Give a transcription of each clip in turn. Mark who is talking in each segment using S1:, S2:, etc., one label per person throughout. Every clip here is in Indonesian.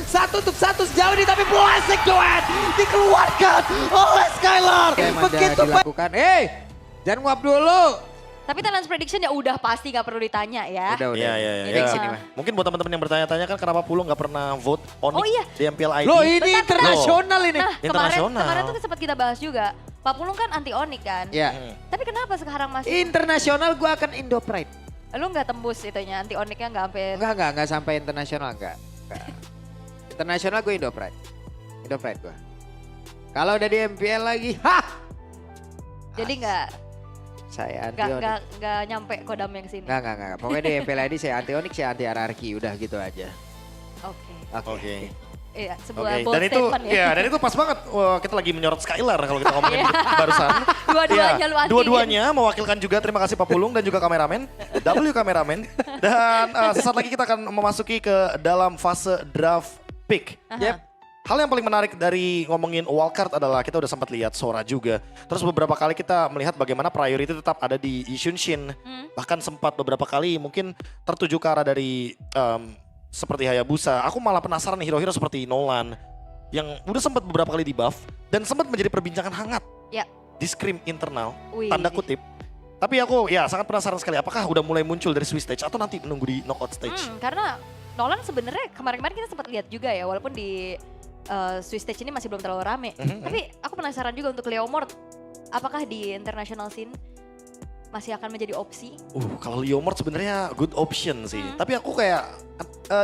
S1: Satu untuk satu sejauh ini tapi Blessing Duet dikeluarkan oleh Skylar. Begitu dilakukan. Jangan nguap dulu.
S2: Tapi talent prediction ya udah pasti gak perlu ditanya ya.
S1: Udah.
S3: Iya.
S1: Fix ini mah.
S3: Mungkin buat teman-teman yang bertanya-tanya kan kenapa Pulung nggak pernah vote Onyx di MPL ID.
S1: Loh ini internasional ini.
S2: Nah
S3: Internasional.
S2: kemarin tuh sempat kita bahas juga. Pak Pulung kan anti Onyx kan.
S1: Ya.
S2: Tapi kenapa sekarang masih?
S1: Internasional gue akan Indo Pride.
S2: Lu gak tembus itunya, anti Onyx-nya gak sampai.
S1: Enggak sampai internasional enggak. Internasional gue Indo Pride. Indo Pride gue. Kalau udah di MPL lagi,
S2: Jadi gak
S1: saya anti Onyx.
S2: nggak nyampe kodam yang sini.
S1: Enggak. Pokoknya di MPL ID saya anti Onyx, saya anti RRQ, udah gitu aja.
S2: Oke.
S3: Oke.
S2: Iya, sebuah
S3: Oke,
S2: bold
S3: dan itu
S2: statement ya.
S3: dan itu pas banget. Wah, kita lagi menyorot Skylar kalau kita ngomongin barusan.
S2: Dua-duanya lu anti.
S3: Dua-duanya mewakilkan juga, terima kasih Pak Pulung dan juga kameramen, W kameramen. Dan sesaat lagi kita akan memasuki ke dalam fase draft pick.
S1: Yep.
S3: Hal yang paling menarik dari ngomongin wildcard adalah kita udah sempat lihat Sora juga. Terus beberapa kali kita melihat bagaimana priority tetap ada di Yishunshin. Bahkan sempat beberapa kali mungkin tertuju ke arah dari seperti Hayabusa. Aku malah penasaran nih hero-hero seperti Nolan yang udah sempat beberapa kali di buff dan sempat menjadi perbincangan hangat
S2: Ya.
S3: di scrim internal,
S2: Wih.
S3: tanda kutip. Tapi aku ya sangat penasaran sekali apakah udah mulai muncul dari Swiss stage atau nanti menunggu di knockout stage.
S2: Karena Nolan sebenarnya kemarin-kemarin kita sempat lihat juga ya, walaupun di Swiss stage ini masih belum terlalu rame. Tapi aku penasaran juga untuk Leomord, apakah di international scene masih akan menjadi opsi?
S3: Kalau Leomord sebenarnya good option sih. Tapi aku kayak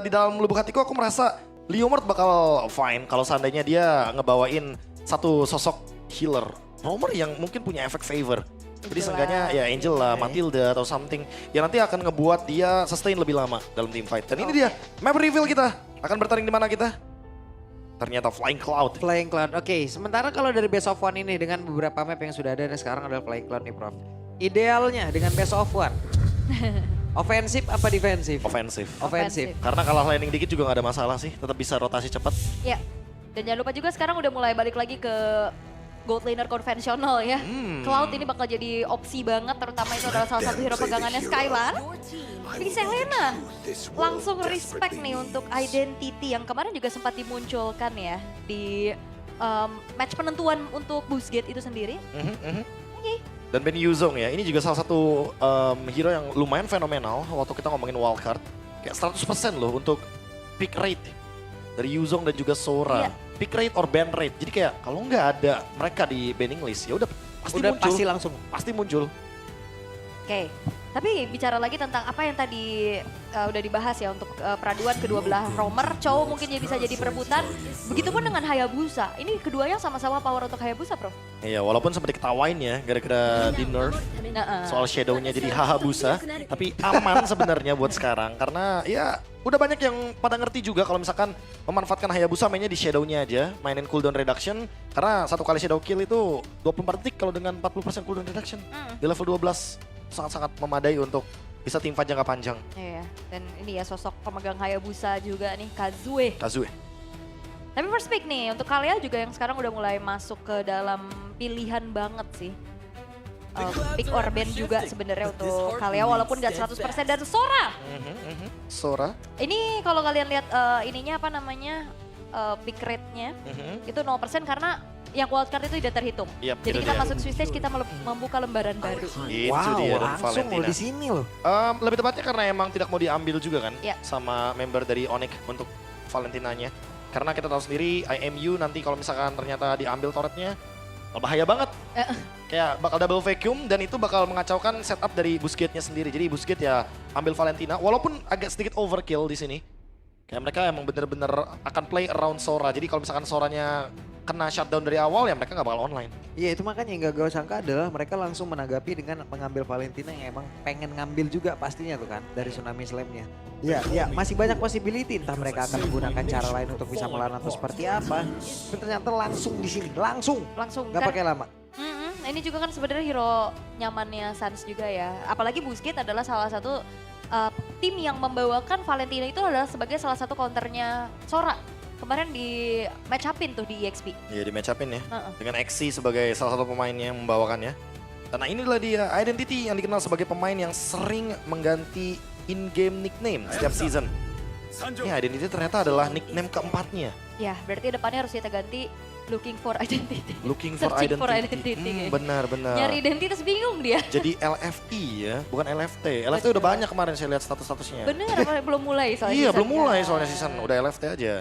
S3: di dalam lubuk hatiku aku merasa Leomord bakal fine kalau seandainya dia ngebawain satu sosok healer. Roamer yang mungkin punya efek favor. Jadi seenggaknya ya Angela, Matilda atau something yang nanti akan ngebuat dia sustain lebih lama dalam team fight. Dan ini dia map reveal kita. Akan bertanding di mana kita? Ternyata Flying Cloud.
S1: Flying Cloud. Oke, sementara kalau dari Best of One ini dengan beberapa map yang sudah ada dan sekarang adalah Flying Cloud nih Prof. Idealnya dengan Best of One. Ofensif apa defensif?
S3: Offensive.
S1: Ofensif.
S3: Karena kalah landing dikit juga gak ada masalah sih. Tetap bisa rotasi cepat.
S2: Ya. Dan jangan lupa juga sekarang udah mulai balik lagi ke gold laner konvensional ya. Cloud ini bakal jadi opsi banget, terutama itu adalah salah satu hero pegangannya Skylar. Tapi Selena langsung respect nih untuk identity yang kemarin juga sempat dimunculkan ya di match penentuan untuk boost gate itu sendiri.
S3: Dan Ben Yuzong ya, ini juga salah satu hero yang lumayan fenomenal waktu kita ngomongin wildcard. Kayak 100% loh untuk pick rate dari Yuzong dan juga Sora.
S2: Iya.
S3: Pick rate or ban rate. Jadi kayak kalau nggak ada mereka di banning list ya udah pasti
S1: Udah
S3: muncul.
S1: pasti langsung.
S3: Pasti muncul.
S2: Oke, tapi bicara lagi tentang apa yang tadi udah dibahas ya untuk peraduan kedua belah roamer, cowok mungkin ya bisa jadi perebutan. Begitupun dengan Hayabusa, ini keduanya sama-sama power untuk Hayabusa, Bro.
S3: Iya, walaupun sempat diketawain ya gara-gara di nerf soal shadownya jadi Hayabusa, tapi aman sebenarnya buat sekarang karena ya udah banyak yang pada ngerti juga kalau misalkan memanfaatkan Hayabusa mainnya di shadownya aja, mainin cooldown reduction karena satu kali shadow kill itu 24 detik kalau dengan 40% cooldown reduction di level 12 sangat-sangat memadai untuk bisa tim fight jangka panjang.
S2: Iya, dan ini ya sosok pemegang Hayabusa juga nih, Kazue. Tapi first pick nih, untuk kalian juga yang sekarang udah mulai masuk ke dalam pilihan banget sih. Pick or ban juga sebenarnya untuk kalian walaupun gak 100% dan Sora.
S3: Sora.
S2: Ini kalau kalian lihat ininya apa namanya pick rate-nya itu 0% karena yang wildcard itu tidak terhitung.
S3: Yap,
S2: Jadi
S3: itu
S2: kita
S3: dia.
S2: masuk Swiss stage kita membuka lembaran baru.
S3: Itu dia dan
S1: langsung
S3: Valentina.
S1: loh di sini loh.
S3: Lebih tepatnya karena emang tidak mau diambil juga kan
S2: Iya.
S3: sama member dari Onyx untuk Valentinanya. Karena kita tahu sendiri IMU nanti kalau misalkan ternyata diambil turretnya bahaya banget. Kayak bakal double vacuum dan itu bakal mengacaukan setup dari Busquets-nya sendiri. Jadi Busquets ya ambil Valentina walaupun agak sedikit overkill di sini. Kayak mereka emang bener-bener akan play around Sora. Jadi kalau misalkan Soranya kena shutdown dari awal ya mereka nggak bakal online.
S1: Iya itu makanya yang gak gue sangka adalah mereka langsung menanggapi dengan mengambil Valentina yang emang pengen ngambil juga pastinya tuh kan dari Tsunami Slam-nya. Ya masih banyak possibility entah mereka akan menggunakan cara lain untuk bisa melawan atau seperti apa. Tapi ternyata langsung di sini, langsung gak pakai lama.
S2: Ini juga kan sebenarnya hero nyamannya Suns juga ya. Apalagi Busquets adalah salah satu tim yang membawakan Valentina itu adalah sebagai salah satu counternya Sora. Kemarin di match up-in tuh di EXP.
S3: Iya di match up-in ya. Dengan Exi sebagai salah satu pemain yang membawakannya. Karena inilah dia Identity yang dikenal sebagai pemain yang sering mengganti in-game nickname setiap season. Ini Identity ternyata adalah nickname keempatnya.
S2: Ya, berarti depannya harus kita ganti Looking for Identity.
S3: Looking for
S2: Searching for
S3: Identity.
S2: identity.
S3: Benar-benar.
S2: Nyari identitas bingung dia.
S3: Jadi LFT ya, bukan LFT. LFT udah banyak kemarin saya lihat status-statusnya.
S2: Bener, apa belum mulai soalnya
S3: Iya, belum
S2: seasonnya.
S3: mulai soalnya season. Udah LFT aja.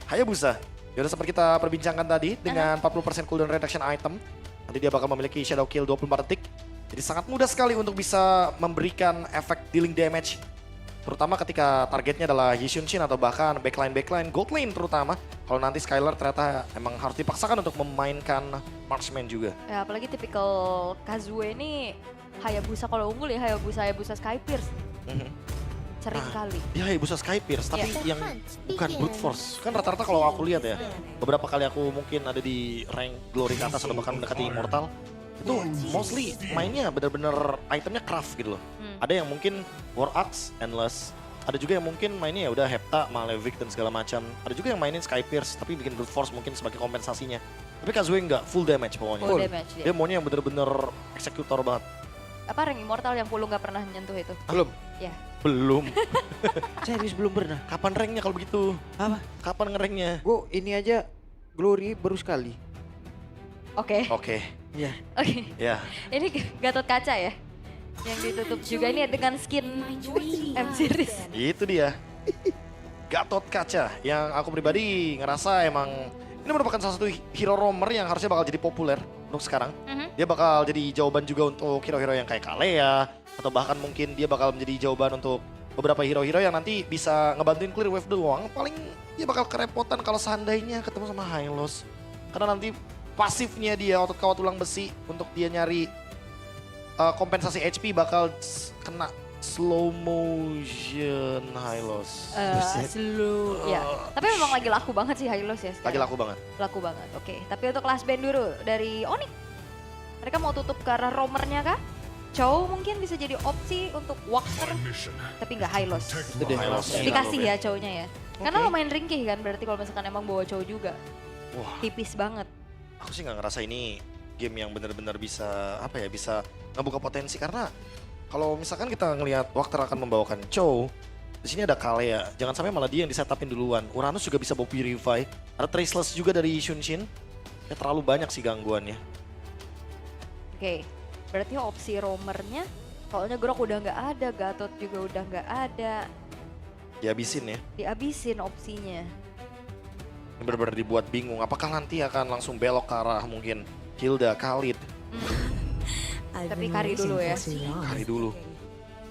S3: Hayabusa. Yaudah seperti kita perbincangkan tadi dengan 40% cooldown reduction item. Nanti dia bakal memiliki shadow kill 24 detik. Jadi sangat mudah sekali untuk bisa memberikan efek dealing damage. Terutama ketika targetnya adalah Yishunshin atau bahkan backline gold lane terutama. Kalau nanti Skylar ternyata emang harus dipaksakan untuk memainkan marksman juga.
S2: Ya, apalagi tipikal Kazue ini Hayabusa kalau unggul ya Hayabusa Sky Pierce. Sering kali.
S3: Dia Hayabusa Sky Pierce, tapi yang bukan brute force. Kan rata-rata kalau aku lihat ya, beberapa kali aku mungkin ada di rank glory ke atas atau bahkan mendekati immortal, itu mostly mainnya bener-bener itemnya craft gitu loh. Ada yang mungkin War Axe, Endless, ada juga yang mungkin mainnya ya udah Hepta, Malefic dan segala macam. Ada juga yang mainin Sky Pierce tapi bikin brute force mungkin sebagai kompensasinya. Tapi Kazue enggak, full damage pokoknya.
S2: Full damage
S3: Dia maunya yang bener-bener eksekutor banget.
S2: Apa rank immortal yang Pulu nggak pernah nyentuh itu?
S1: Belum.
S2: Ya.
S3: Belum.
S1: Serius belum pernah.
S3: Kapan ranknya kalau begitu?
S1: Apa?
S3: Kapan ngeranknya?
S1: Gue ini aja Glory baru sekali.
S2: Oke.
S3: Oke,
S1: Iya.
S2: Oke.
S3: ya.
S2: Ini Gatot Kaca ya? Yang ditutup juga ini dengan skin M series.
S3: Itu dia. Gatot Kaca yang aku pribadi ngerasa emang ini merupakan salah satu hero roamer yang harusnya bakal jadi populer untuk sekarang. Dia bakal jadi jawaban juga untuk hero-hero yang kayak Kalea atau bahkan mungkin dia bakal menjadi jawaban untuk beberapa hero-hero yang nanti bisa ngebantuin clear wave doang. Paling dia bakal kerepotan kalau seandainya ketemu sama Hylos. Karena nanti pasifnya dia otot kawat tulang besi untuk dia nyari kompensasi HP bakal kena slow motion Hylos.
S2: Slow. Ya. Tapi memang lagi laku banget sih Hylos ya sekarang.
S3: Lagi laku banget.
S2: Laku banget. Oke. Tapi untuk last band dulu dari Onyx. Mereka mau tutup ke arah roamernya kah? Chow mungkin bisa jadi opsi untuk Walker. Tapi nggak Hylos.
S1: Itu deh.
S3: Hylos.
S2: Dikasih ya Chow-nya ya. Karena lumayan ringkih kan berarti kalau misalkan emang bawa Chow juga.
S3: Wah,
S2: Tipis banget.
S3: aku sih nggak ngerasa ini game yang benar-benar bisa apa ya, bisa ngebuka potensi karena kalau misalkan kita ngelihat Walker akan membawakan Chow, di sini ada Kalea, jangan sampai malah dia yang disetupin duluan. Uranus juga bisa bawa Purify, ada Traceless juga dari Shunshin. Ya terlalu banyak sih gangguannya.
S2: Oke. Berarti opsi roamernya soalnya Grok udah nggak ada, Gatot juga udah nggak ada.
S3: Dihabisin ya.
S2: Dihabisin opsinya.
S3: Ini benar-benar dibuat bingung. Apakah nanti akan langsung belok ke arah mungkin Hilda, Khalid.
S2: Tapi Kari dulu ya.
S3: Kari dulu.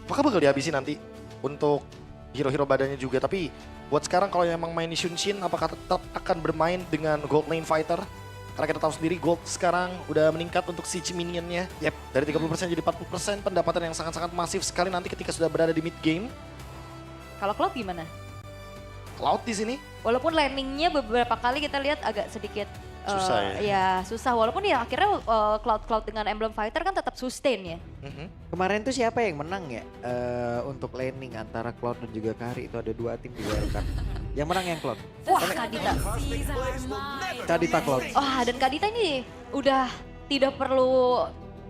S3: Apakah bakal dihabisin nanti untuk hero-hero badannya juga. Tapi buat sekarang kalau emang main di Shunshin, apakah tetap akan bermain dengan Gold Lane Fighter? Karena kita tahu sendiri Gold sekarang udah meningkat untuk siege minionnya. Yep, dari 30% jadi 40%, pendapatan yang sangat-sangat masif sekali nanti ketika sudah berada di mid game.
S2: Kalau Cloud gimana?
S3: Cloud di sini.
S2: Walaupun landingnya beberapa kali kita lihat agak sedikit
S3: Susah ya?
S2: Ya susah, walaupun ya akhirnya Cloud dengan Emblem Fighter kan tetap sustain ya.
S1: Kemarin tuh siapa yang menang ya untuk landing antara Cloud dan juga Kari, itu ada 2 tim di wildcard. Yang menang yang Cloud.
S2: Wah Kadita.
S1: Kadita Cloud.
S2: Wah dan Kadita ini udah tidak perlu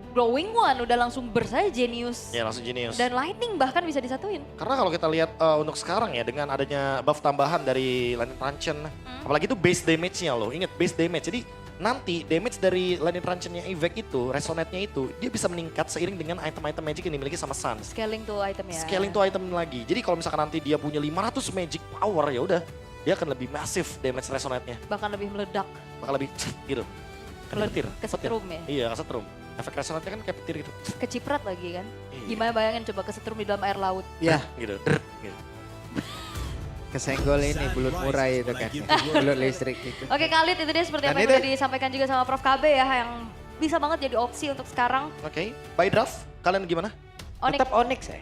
S2: glowing one, udah langsung burst aja Genius.
S3: Ya langsung Genius.
S2: Dan Lightning bahkan bisa disatuin.
S3: Karena kalau kita lihat untuk sekarang ya dengan adanya buff tambahan dari Lightning Truncheon, apalagi itu base damage-nya loh, ingat base damage. Jadi nanti damage dari Lightning Truncheon yang Evac itu, resonate-nya itu, dia bisa meningkat seiring dengan item-item magic yang dimiliki sama Sun.
S2: Scaling tuh item ya.
S3: Scaling tuh item lagi. Jadi kalau misalkan nanti dia punya 500 magic power ya udah, dia akan lebih masif damage resonate-nya.
S2: Bahkan lebih meledak.
S3: Bakal lebih gitu. Kan petir.
S2: Kesetrum ya.
S3: Iya, kesetrum. Efek resonate-nya kan kayak petir gitu.
S2: Keciprat lagi kan.
S3: Iya.
S2: Gimana bayangin coba kesetrum di dalam air laut.
S1: Ya,
S3: Gitu. Gitu.
S1: kesenggol ini bulut murai itu kan. Bulut listrik itu.
S2: Oke Khalid, itu dia seperti
S1: Dan
S2: apa yang
S1: itu-
S2: udah disampaikan juga sama Prof KB ya, yang bisa banget jadi opsi untuk sekarang.
S3: Oke, by draft kalian gimana?
S2: Onyx.
S1: Tetap Onyx ya.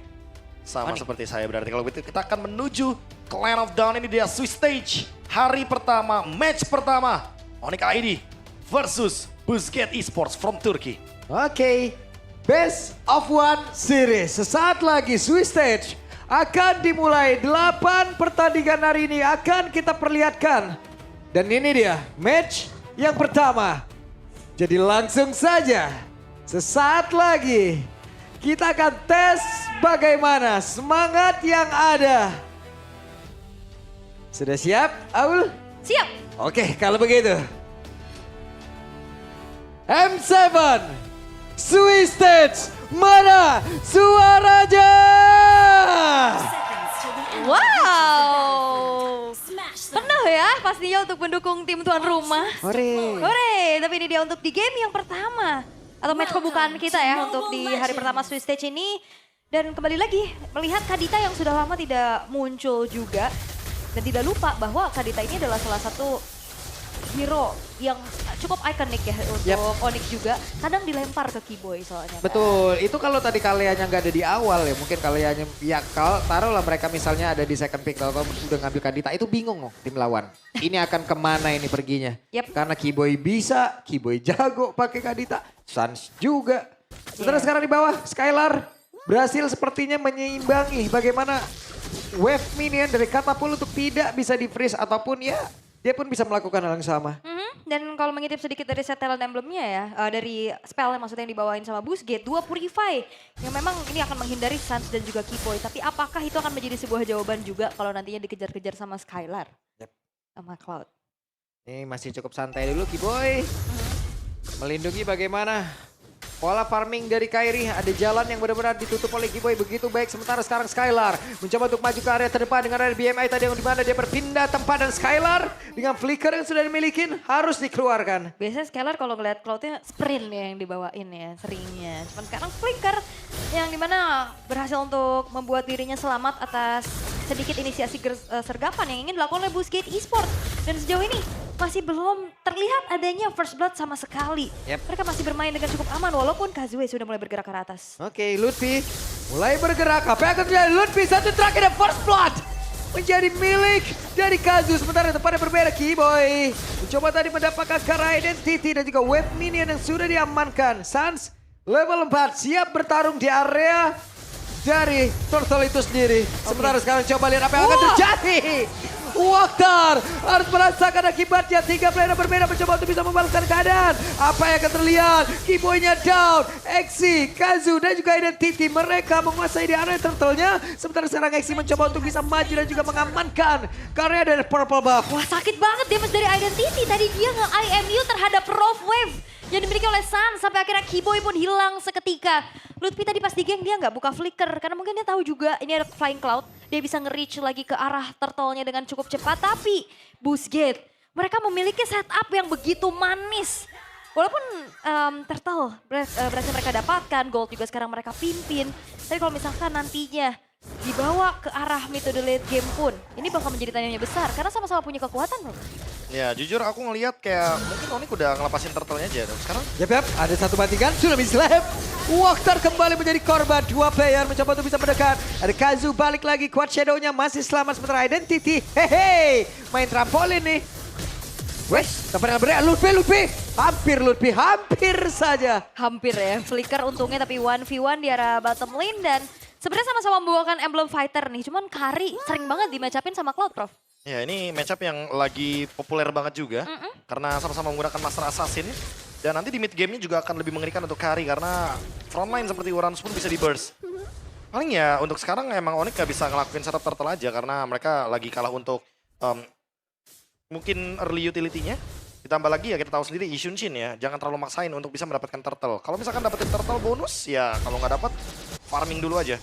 S3: Sama
S1: Onyx.
S3: seperti saya berarti kalau begitu kita akan menuju ke Land of Dawn. Ini dia Swiss Stage hari pertama, match pertama Onyx ID versus Busquets Esports from Turkey.
S1: Oke, Best of One Series. Sesaat lagi Swiss Stage akan dimulai. 8 pertandingan hari ini akan kita perlihatkan. Dan ini dia match yang pertama. Jadi langsung saja sesaat lagi Kita akan tes bagaimana semangat yang ada. Sudah siap, Aul?
S2: Siap.
S1: Oke, kalau begitu. M7, Swiss Stage, mana suaranya?
S2: Wow. Penuh ya pastinya untuk mendukung tim tuan rumah.
S1: Hore.
S2: Hore, tapi ini dia untuk di game yang pertama. Atau match pembukaan kita ya untuk di hari pertama Swiss Stage ini. Dan kembali lagi melihat Kadita yang sudah lama tidak muncul juga. Dan tidak lupa bahwa Kadita ini adalah salah satu hero yang cukup ikonik ya untuk Onyx juga. Kadang dilempar ke Keyboy soalnya.
S1: Betul, itu kalau tadi Kaleanya nggak ada di awal ya. Mungkin Kaleanya, ya kalau taruhlah mereka misalnya ada di second pick atau udah ngambil Kadita. Itu bingung loh tim lawan. Ini akan kemana ini perginya. Karena Keyboy bisa, Keyboy jago pakai Kadita. Sans juga. Sementara sekarang di bawah, Skylar berhasil sepertinya menyeimbangi bagaimana wave minion dari Katapult untuk tidak bisa di-freeze ataupun ya dia pun bisa melakukan hal yang sama.
S2: Dan kalau mengintip sedikit dari set talent emblemnya ya, dari spell yang maksudnya yang dibawain sama Boostgate, 2 Purify. Yang memang ini akan menghindari Sans dan juga Keyboy. Tapi apakah itu akan menjadi sebuah jawaban juga kalau nantinya dikejar-kejar sama Skylar? Sama Cloud.
S1: Ini masih cukup santai dulu Keyboy. Melindungi bagaimana pola farming dari Kairi. Ada jalan yang benar-benar ditutup oleh Keyboy begitu baik. Sementara sekarang Skylar mencoba untuk maju ke area terdepan dengan area BMI tadi yang dimana dia berpindah tempat. Dan Skylar dengan flicker yang sudah dimiliki harus dikeluarkan.
S2: Biasanya Skylar kalau ngeliat Cloudnya sprint ya yang dibawain ya seringnya. Cuman sekarang flicker yang dimana berhasil untuk membuat dirinya selamat atas sedikit inisiasi sergapan yang ingin dilakukan oleh Boostgate Esports. Dan sejauh ini masih belum terlihat adanya first blood sama sekali. Mereka masih bermain dengan cukup aman walaupun Kazue sudah mulai bergerak ke atas.
S1: Oke, Lutfi mulai bergerak. Apa yang akan terjadi? Lutfi satu terakhir dan first blood menjadi milik dari Kazu. Sementara tempatnya berbeda, Keyboy mencoba tadi mendapatkan Kara Identity dan juga wave minion yang sudah diamankan. Sans level 4 siap bertarung di area dari Turtle itu sendiri. Sementara sekarang coba lihat apa yang akan terjadi. Waktar harus merasakan akibatnya. 3 player berbeda mencoba untuk bisa membalaskan keadaan. Apa yang akan terlihat? Keyboy-nya down. Exi, Kazu dan juga Identity. Mereka menguasai di area turtle-nya. Sementara sekarang Exi mencoba untuk bisa maju dan juga mengamankan karya dari Purple Buff.
S2: Wah sakit banget damage dari Identity. Tadi dia nge-IMU terhadap Rough Wave yang dimiliki oleh Sans. Sampai akhirnya Keyboy pun hilang seketika. Lutfi tadi pas di geng dia nggak buka flicker. Karena mungkin dia tahu juga ini ada Flying Cloud. Dia bisa nge-reach lagi ke arah turtle-nya dengan cukup cepat. Tapi Boostgate mereka memiliki setup yang begitu manis. Walaupun turtle berhasil mereka dapatkan. Gold juga sekarang mereka pimpin. Tapi kalau misalkan nantinya dibawa ke arah metode late game pun. Ini bakal menjadi tanyanya besar. Karena sama-sama punya kekuatan loh.
S3: Ya jujur aku ngelihat kayak mungkin Onyx udah ngelepasin turtle-nya aja. Dan sekarang
S1: Yap, ada satu bantingan, Tsunami Slam. Waktar kembali menjadi korban. 2 player mencoba untuk bisa mendekat. Ada Kazu balik lagi, Quad Shadow-nya masih selamat. Sementara Identity, hehe, main trampolin nih. Wes, tempat yang berbeda, Lutfi. Hampir saja.
S2: Hampir ya, flicker untungnya tapi 1v1 di arah bottom lane. Dan sebenarnya sama-sama membawakan emblem fighter nih. Cuman Kari sering banget di-match-upin sama Cloud, Prof.
S3: ya ini matchup yang lagi populer banget juga. Karena sama-sama menggunakan Master Assassin. Dan nanti di mid game-nya juga akan lebih mengerikan untuk Kari. Karena frontline seperti Uranus pun bisa di-burst. Paling ya untuk sekarang emang Onyx gak bisa ngelakuin setup turtle aja. Karena mereka lagi kalah untuk mungkin early utility-nya. Ditambah lagi ya kita tahu sendiri Ishunshin ya. Jangan terlalu maksain untuk bisa mendapatkan turtle. Kalau misalkan dapetin turtle bonus ya kalau nggak dapat farming dulu aja.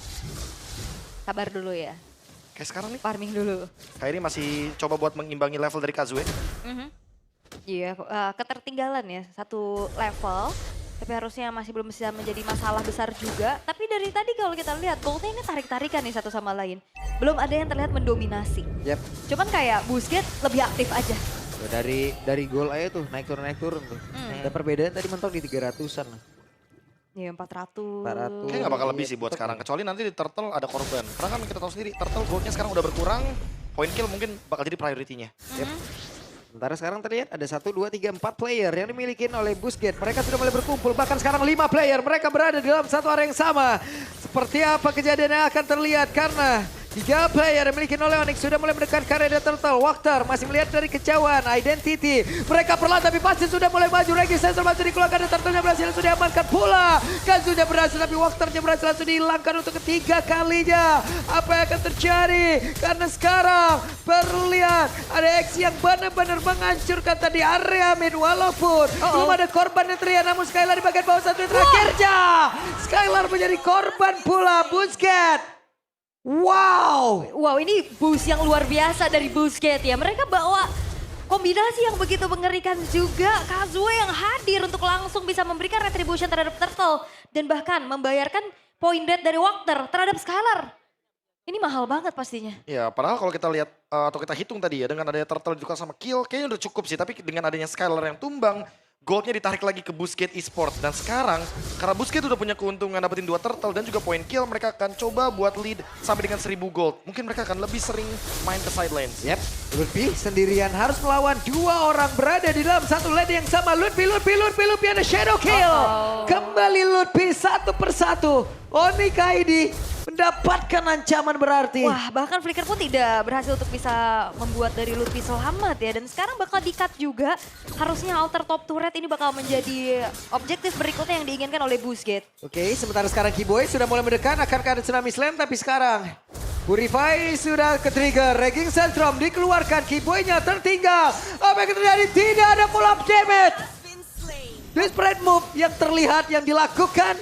S2: Sabar dulu ya.
S3: Kayak sekarang nih.
S2: Farming dulu.
S3: Kairi masih coba buat mengimbangi level dari Kazue.
S2: Iya, ketertinggalan ya satu level. Tapi harusnya masih belum bisa menjadi masalah besar juga. Tapi dari tadi kalau kita lihat Goldnya ini tarik-tarikan nih satu sama lain. Belum ada yang terlihat mendominasi. Cuman kayak Boostgate lebih aktif aja.
S1: Dari gol aja tuh naik turun tuh. Ada perbedaan tadi mentok di 300-an.
S2: Ya 400.
S3: Kayaknya nggak bakal lebih sih buat sekarang. Kecuali nanti di turtle ada korban. Karena kan kita tahu sendiri turtle goldnya sekarang udah berkurang. Point kill mungkin bakal jadi priority-nya.
S1: Sementara sekarang terlihat ada 1, 2, 3, 4 player yang dimiliki oleh Boostgate. Mereka sudah mulai berkumpul, bahkan sekarang 5 player. Mereka berada di dalam satu area yang sama. Seperti apa kejadian yang akan terlihat karena Tiga player yang dimiliki oleh Onyx sudah mulai mendekat ke area Turtle. Walker masih melihat dari kejauhan. Identity. Mereka perlahan tapi pasti sudah mulai maju. Regi Sensor masih dikeluarkan dan Turtle-nya berhasil sudah diamankan pula. Kazunya berhasil tapi Walker-nya berhasil langsung dihilangkan untuk ketiga kalinya. Apa yang akan terjadi? Karena sekarang perlu lihat ada X yang benar-benar menghancurkan tadi area mid. Walaupun belum ada korban yang terlihat. Namun Skylar di bagian bawah satu yang terakhirnya. Skylar menjadi korban pula. Busquets. Wow.
S2: Wow, ini boost yang luar biasa dari Busquets ya. Mereka bawa kombinasi yang begitu mengerikan juga. Kazue yang hadir untuk langsung bisa memberikan retribution terhadap Turtle. Dan bahkan membayarkan point dead dari Walker terhadap Skylar. Ini mahal banget pastinya.
S3: Ya, padahal kalau kita lihat atau kita hitung tadi ya, dengan adanya Turtle ditukar sama kill, kayaknya udah cukup sih. Tapi dengan adanya Skylar yang tumbang, goldnya ditarik lagi ke Busquets Esports. Dan sekarang, karena Busquets udah punya keuntungan dapetin 2 turtle dan juga point kill, mereka akan coba buat lead sampai dengan 1000 gold. Mungkin mereka akan lebih sering main ke side lanes.
S1: Yep, Lutfi sendirian harus melawan 2 orang berada di dalam satu lane yang sama. Lutfi ada shadow kill. Kembali Lutfi satu persatu. Onyx ID mendapatkan ancaman berarti.
S2: Wah, bahkan Flicker pun tidak berhasil untuk bisa membuat dari Lutfi selamat ya. Dan sekarang bakal di-cut juga. Harusnya alter top turret ini bakal menjadi objektif berikutnya yang diinginkan oleh Busquets.
S1: Oke, sementara sekarang Kiboy sudah mulai mendekat. Akankah ada Tsunami Slam? Tapi sekarang Purify sudah ke-trigger. Raging Sandstrom dikeluarkan. Kiboy-nya tertinggal. Apa yang terjadi? Tidak ada pull up damage. Desperate move yang terlihat yang dilakukan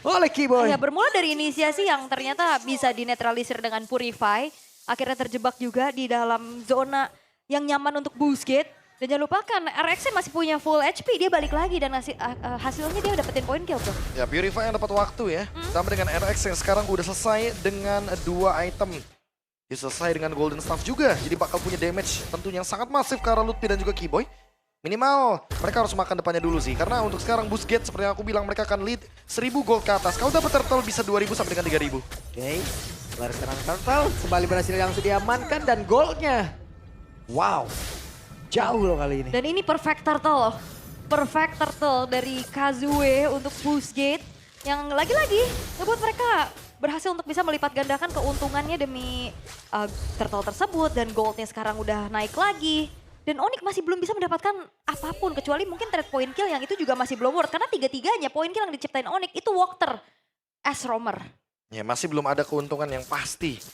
S1: oleh Kiboy.
S2: Ya, bermula dari inisiasi yang ternyata bisa dinetralisir dengan Purify. Akhirnya terjebak juga di dalam zona yang nyaman untuk Busquets. Dan jangan lupakan RX masih punya full HP. Dia balik lagi dan hasilnya dia dapetin point kill tuh.
S3: Ya, Purify yang dapat waktu ya. Sama dengan RX yang sekarang udah selesai dengan 2 item. Dia selesai dengan Golden Staff juga. Jadi bakal punya damage tentunya yang sangat masif ke arah Lutfi dan juga Kiboy. Minimal mereka harus makan depannya dulu sih. Karena untuk sekarang Busquets seperti yang aku bilang mereka akan lead 1000 gold ke atas. Kalau dapat turtle bisa 2000 sampai dengan 3000.
S1: Oke, lari serang Turtle. Kembali berhasil yang sudah diamankan dan goldnya. Wow, jauh loh kali ini.
S2: Dan ini perfect turtle loh. Perfect turtle dari Kazue untuk Busquets. Yang lagi-lagi ngebuat mereka berhasil untuk bisa melipat gandakan keuntungannya demi turtle tersebut. Dan goldnya sekarang udah naik lagi. Dan Onyx masih belum bisa mendapatkan apapun kecuali mungkin trade point kill yang itu juga masih belum worth. Karena tiga-tiganya point kill yang diciptain Onyx itu Walker as roamer.
S3: Ya, masih belum ada keuntungan yang pasti.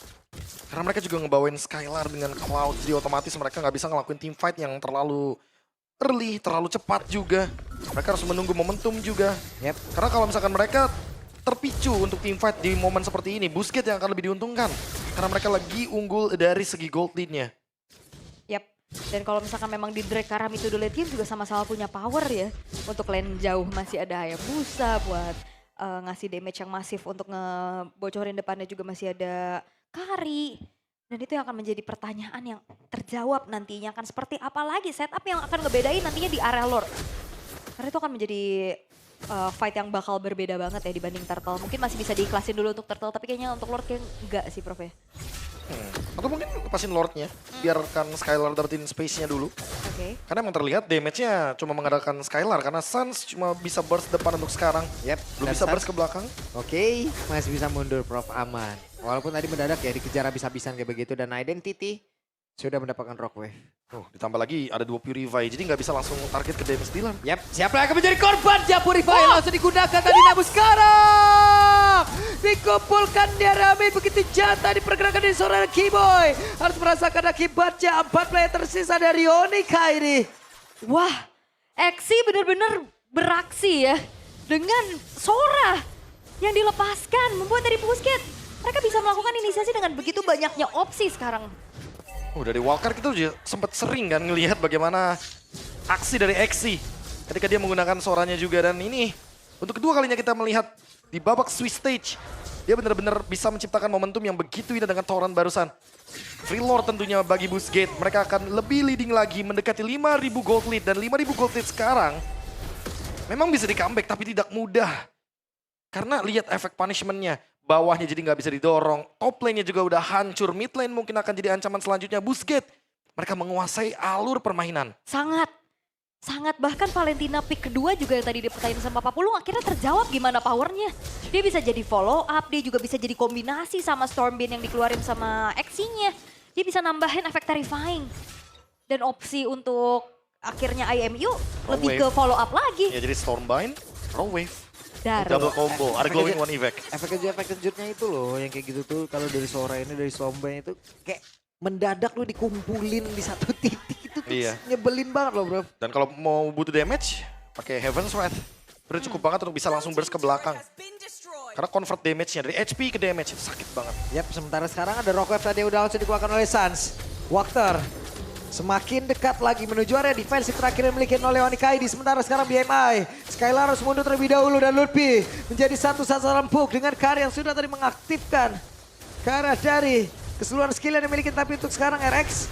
S3: Karena mereka juga ngebawain Skylar dengan Cloud. Jadi otomatis mereka nggak bisa ngelakuin team fight yang terlalu early, terlalu cepat juga. Mereka harus menunggu momentum juga.
S1: Yep.
S3: Karena kalau misalkan mereka terpicu untuk team fight di momen seperti ini, Busquets yang akan lebih diuntungkan. Karena mereka lagi unggul dari segi gold lead-nya.
S2: Yap. Dan kalau misalkan memang di drag Karam itu dulu team juga sama-sama punya power ya. Untuk lane jauh masih ada Hayabusa buat ngasih damage yang masif untuk ngebocorin depannya juga masih ada Kari. Dan itu yang akan menjadi pertanyaan yang terjawab nantinya akan seperti apa lagi setup yang akan ngebedain nantinya di area Lord. Karena itu akan menjadi fight yang bakal berbeda banget ya dibanding Turtle. Mungkin masih bisa diiklasin dulu untuk Turtle tapi kayaknya untuk Lord kayak enggak sih Prof ya.
S3: Atau mungkin lepasin Lordnya, biarkan Skylar dapetin space-nya dulu.
S2: Oke.
S3: Karena emang terlihat damage-nya cuma mengandalkan Skylar. Karena Suns cuma bisa burst depan untuk sekarang.
S1: Yep.
S3: Belum
S1: dan
S3: bisa
S1: Suns-
S3: burst ke belakang.
S1: Oke, masih bisa mundur Prof aman. Walaupun tadi mendadak ya dikejar habis-habisan kayak begitu dan Identity sudah mendapatkan rock wave.
S3: Ditambah lagi ada 2 Purify, jadi nggak bisa langsung target ke damage dealer.
S1: Yap, siapa yang akan menjadi korban? Ya Purify langsung digunakan tadi namun sekarang dikumpulkan dia rame begitu jatah di pergerakan dari seorang Kiboy. Harus merasakan akibatnya 4 player tersisa dari Onyx ini.
S2: Wah, Exi benar-benar beraksi ya. Dengan Sora yang dilepaskan membuat dari Busquets. Mereka bisa melakukan inisiasi dengan begitu banyaknya opsi sekarang.
S3: Dari Walker kita juga sempat sering kan ngelihat bagaimana aksi dari Exi ketika dia menggunakan suaranya juga. Dan ini untuk kedua kalinya kita melihat di babak Swiss stage. Dia benar-benar bisa menciptakan momentum yang begitu indah dengan Tauran barusan. Free Lord tentunya bagi Busquets. Mereka akan lebih leading lagi mendekati 5.000 gold lead. Dan 5.000 gold lead sekarang memang bisa di comeback tapi tidak mudah. Karena lihat efek punishment-nya. Bawahnya jadi nggak bisa didorong. Top lane-nya juga udah hancur. Mid lane mungkin akan jadi ancaman selanjutnya. Busquets, mereka menguasai alur permainan.
S2: Sangat. sangat, bahkan Valentina pick kedua juga yang tadi dipertanyain sama Papa Pulung akhirnya terjawab gimana powernya. Dia bisa jadi follow up, dia juga bisa jadi kombinasi sama Stormbeam yang dikeluarin sama Xe-nya. Dia bisa nambahin efek terrifying. Dan opsi untuk akhirnya IMU lebih ke follow up lagi.
S3: Ya jadi Stormbind, Raw Wave.
S2: Daro.
S3: Double combo, ada glowing one effect.
S1: Efek kejutnya itu loh yang kayak gitu tuh kalau dari Sora ini dari Stormbind itu kayak mendadak lu dikumpulin di satu titik itu tuh
S3: Iya.
S1: nyebelin banget loh bro.
S3: Dan kalau mau butuh damage, pakai Heaven's Wrath. Udah cukup banget untuk bisa langsung burst ke belakang. Karena convert damage-nya dari HP ke damage itu sakit banget.
S1: Yap, sementara sekarang ada Rockwave tadi yang udah langsung dikeluarkan oleh Suns. Wakter semakin dekat lagi menuju area defensif terakhir yang dimiliki oleh Onyx ID. Sementara sekarang BMI, Skylar harus mundur terlebih dahulu dan Lutfi menjadi satu sasaran empuk dengan Kari yang sudah tadi mengaktifkan ke arah dari keseluruhan skill yang dimiliki. Tapi untuk sekarang RX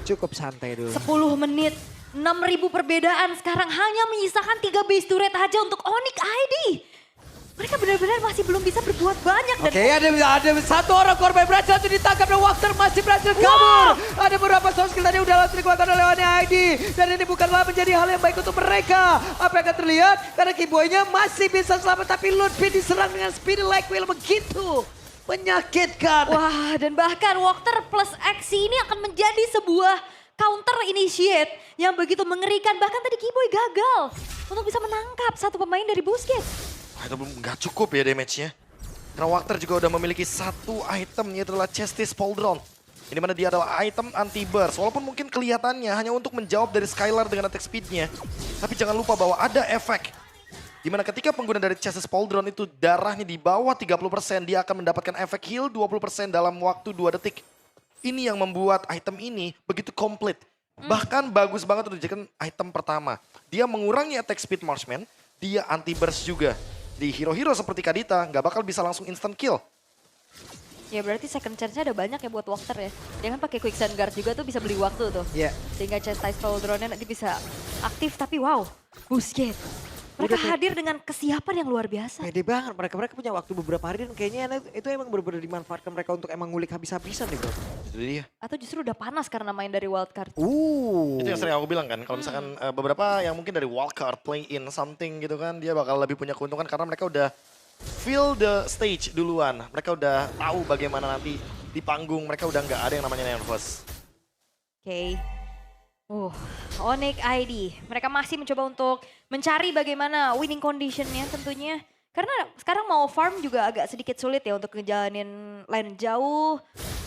S1: cukup santai dulu.
S2: 10 menit, 6.000 perbedaan. Sekarang hanya menyisakan 3 base turret aja untuk Onyx ID. Mereka benar-benar masih belum bisa berbuat banyak.
S1: Oke, ada satu orang korban berhasil langsung ditangkap dan Wakter masih berhasil kabur. Ada beberapa soft skill tadi udah langsung dikeluarkan oleh Onyx ID. Dan ini bukanlah menjadi hal yang baik untuk mereka. Apa yang akan terlihat? Karena Kiboy-nya masih bisa selamat tapi Lutfi diserang dengan speed like wheel begitu menyakitkan.
S2: Wah, dan bahkan Walker plus Xe ini akan menjadi sebuah counter initiate yang begitu mengerikan. Bahkan tadi Kiboy gagal untuk bisa menangkap satu pemain dari Busquets.
S3: Itu nggak cukup ya damage-nya. Karena Wakter juga udah memiliki satu item, yaitu adalah Chestis Pauldron. Ini mana dia adalah item anti-burst. Walaupun mungkin kelihatannya hanya untuk menjawab dari Skylar dengan attack speed-nya. Tapi jangan lupa bahwa ada efek. Dimana ketika pengguna dari Chestis Pauldron itu darahnya di bawah 30%, dia akan mendapatkan efek heal 20% dalam waktu 2 detik. Ini yang membuat item ini begitu komplit. Bahkan bagus banget untuk dijadikan item pertama. Dia mengurangi attack speed marksman, dia anti-burst juga. Di hero-hero seperti Kadita nggak bakal bisa langsung instant kill.
S2: Ya berarti second chance-nya ada banyak ya buat Walker ya. Dia kan pakai quicksand guard juga tuh bisa beli waktu tuh.
S1: Iya.
S2: Sehingga chastise drone-nya nanti bisa aktif. Tapi wow, Busquets. Mereka hadir dengan kesiapan yang luar biasa.
S1: Pede banget, mereka punya waktu beberapa hari dan kayaknya itu emang benar-benar dimanfaatkan mereka untuk emang ngulik habis-habisan nih bro.
S3: Itu dia.
S2: Atau justru udah panas karena main dari wildcard.
S3: Itu yang sering aku bilang kan, kalau misalkan beberapa yang mungkin dari wildcard play in something gitu kan, dia bakal lebih punya keuntungan karena mereka udah feel the stage duluan. Mereka udah tahu bagaimana nanti di panggung, mereka udah nggak ada yang namanya nervous.
S2: Oke. Onyx ID. Mereka masih mencoba untuk mencari bagaimana winning conditionnya tentunya. Karena sekarang mau farm juga agak sedikit sulit ya untuk ngejalanin lane jauh.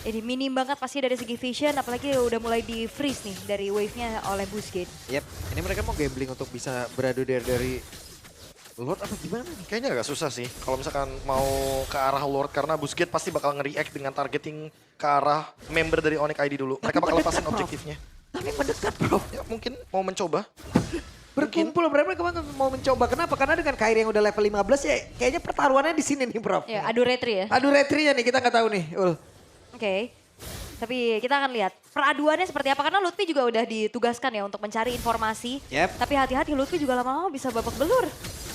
S2: Ini minim banget pasti dari segi vision, apalagi udah mulai di freeze nih dari wave-nya oleh Busquets.
S1: Yep, ini mereka mau gambling untuk bisa beradu dari Lord apa gimana nih?
S3: Kayaknya agak susah sih kalau misalkan mau ke arah Lord karena Busquets pasti bakal nge-react dengan targeting ke arah member dari Onyx ID dulu. Mereka bakal lepasin objektifnya.
S1: Tapi mendekat bro.
S3: Ya mungkin mau mencoba.
S1: Berkumpul mereka mau mencoba. Kenapa? Karena dengan Kairi yang udah level 15 ya kayaknya pertaruhannya di sini nih bro.
S2: Ya, adu retri ya.
S1: Adu retrinya nih kita nggak tahu nih.
S2: Oke. Tapi kita akan lihat peraduannya seperti apa. Karena Lutfi juga udah ditugaskan ya untuk mencari informasi.
S1: Yep.
S2: Tapi hati-hati Lutfi juga lama-lama bisa babak belur.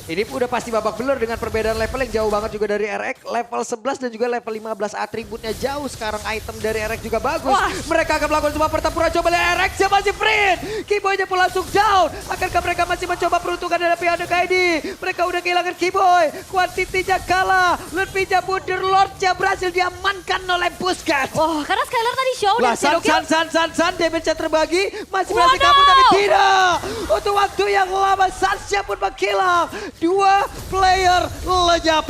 S1: Ini udah pasti babak belur dengan perbedaan level yang jauh banget juga dari RX. Level 11 dan juga level 15 atributnya jauh. Sekarang item dari RX juga bagus.
S2: Wah.
S1: Mereka akan melakukan sebuah pertempuran coba lihat RX yang masih print. Kiboy-nya pun langsung down. Akankah mereka masih mencoba peruntungan dari pihak KD? Mereka udah kehilangan Kiboy. Kuantitinya kalah. Lutfi-nya mundur. Lord-nya berhasil diamankan oleh Busquets.
S2: Oh, karena Skylar tadi show dan zero kill.
S1: San, damage-nya terbagi. Masih berhasil kabur tapi tidak. Untuk waktu yang lama, Sansnya pun menghilang. 2 player lenyap.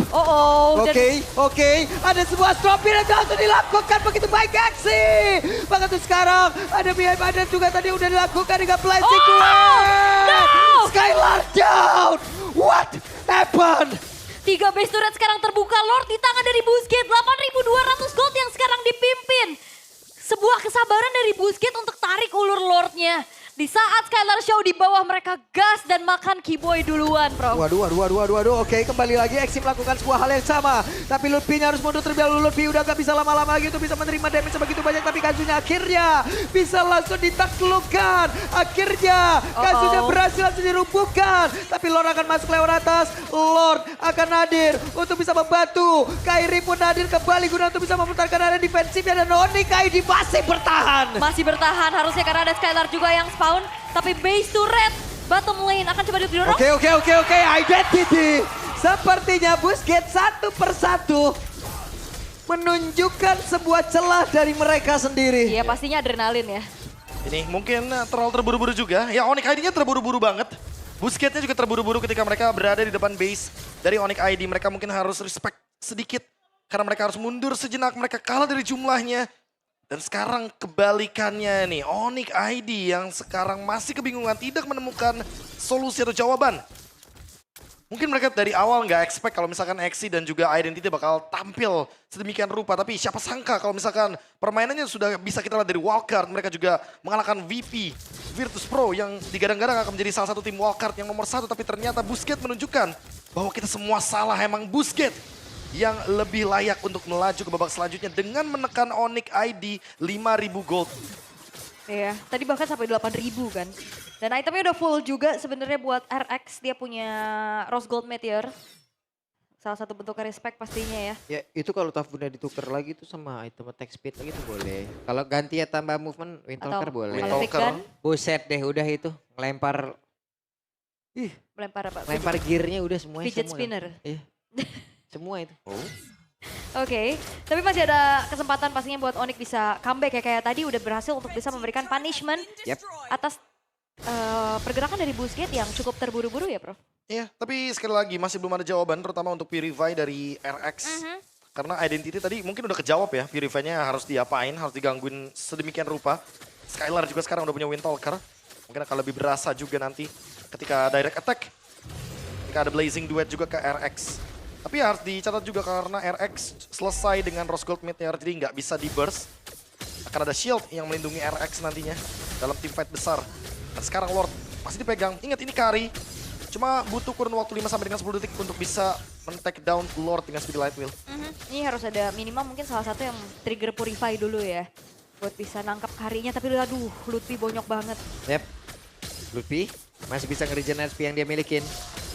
S1: Oke. Ada sebuah stropin yang langsung dilakukan begitu baik aksi. Bahkan tuh sekarang ada behind ada juga tadi udah dilakukan dengan blessing
S2: no!
S1: Skylar down. What happened?
S2: 3 base turret sekarang terbuka. Lord di tangan dari Busquets. 8.200 gold yang sekarang dipimpin. Sebuah kesabaran dari Busquets untuk tarik ulur Lordnya. Di saat Skylar Show di bawah mereka gas dan makan Kiboy duluan, bro.
S1: Waduh. Oke, kembali lagi Xe melakukan sebuah hal yang sama. Tapi Lutfi-nya harus mundur terlebih dahulu. Lutfi udah gak bisa lama-lama lagi untuk bisa menerima damage sebegitu banyak. Tapi Kazunya akhirnya bisa langsung ditaklukkan. Akhirnya Kazunya berhasil langsung dirumpuhkan. Tapi Lord akan masuk lewat atas. Lord akan hadir untuk bisa membantu. Kairi pun hadir kembali guna untuk bisa memutarkan area defensifnya. Dan Onyx ID masih bertahan.
S2: Masih bertahan harusnya karena ada Skylar juga yang spawn. Tapi base turret Bottom lane akan coba didorong.
S1: Oke, identity. Sepertinya Busquets satu persatu menunjukkan sebuah celah dari mereka sendiri.
S2: Iya pastinya adrenalin ya.
S3: Ini mungkin terlalu terburu-buru juga. Ya Onyx ID-nya terburu-buru banget. Busquets-nya juga terburu-buru ketika mereka berada di depan base dari Onyx ID. Mereka mungkin harus respect sedikit. Karena mereka harus mundur sejenak. Mereka kalah dari jumlahnya. Dan sekarang kebalikannya nih, Onyx ID yang sekarang masih kebingungan, tidak menemukan solusi atau jawaban. Mungkin mereka dari awal nggak expect kalau misalkan Exi dan juga Identity bakal tampil sedemikian rupa. Tapi siapa sangka kalau misalkan permainannya sudah bisa kita lihat dari wildcard. Mereka juga mengalahkan VP, Virtus Pro yang digadang-gadang akan menjadi salah satu tim wildcard yang nomor 1. Tapi ternyata Busquets menunjukkan bahwa kita semua salah, emang Busquets yang lebih layak untuk melaju ke babak selanjutnya dengan menekan Onyx ID 5.000 gold.
S2: Iya, tadi bahkan sampai 8.000 kan. Dan itemnya udah full juga sebenarnya buat RX. Dia punya Rose Gold Meteor. Salah satu bentuk respect pastinya ya.
S1: Ya itu kalau Tafuna ditukar lagi tuh sama item attack speed lagi tuh boleh. Kalau ganti ya tambah movement, Windtalker boleh.
S2: kalau pick gun,
S1: Buset deh udah itu ngelempar. Ih,
S2: melempar apa?
S1: lempar gearnya udah semuanya.
S2: Fidget
S1: semua.
S2: spinner.
S1: Iya. Semua itu.
S2: Oke, tapi masih ada kesempatan pastinya buat Onyx bisa comeback ya. Kayak tadi udah berhasil untuk bisa memberikan punishment
S1: Yep.
S2: atas pergerakan dari Busquets yang cukup terburu-buru ya Prof.
S3: Iya, tapi sekali lagi masih belum ada jawaban terutama untuk Purify dari RX. Karena Identity tadi mungkin udah kejawab ya, Purify-nya harus diapain, harus digangguin sedemikian rupa. Skylar juga sekarang udah punya Windtalker. Mungkin akan lebih berasa juga nanti ketika direct attack. Ketika ada Blazing Duet juga ke RX. Tapi harus dicatat juga karena RX selesai dengan Rose Gold Meteor, jadi nggak bisa di burst. Akan ada shield yang melindungi RX nantinya dalam tim fight besar. Dan sekarang Lord masih dipegang, ingat ini carry. Cuma butuh kurun waktu 5 sampai dengan 10 detik untuk bisa men-take down Lord dengan speed light wheel.
S2: Ini harus ada minimal mungkin salah satu yang trigger Purify dulu ya. Buat bisa nangkap karinya, tapi aduh Lutfi bonyok banget.
S1: Yep. Lutfi masih bisa nge-regen HP yang dia milikin.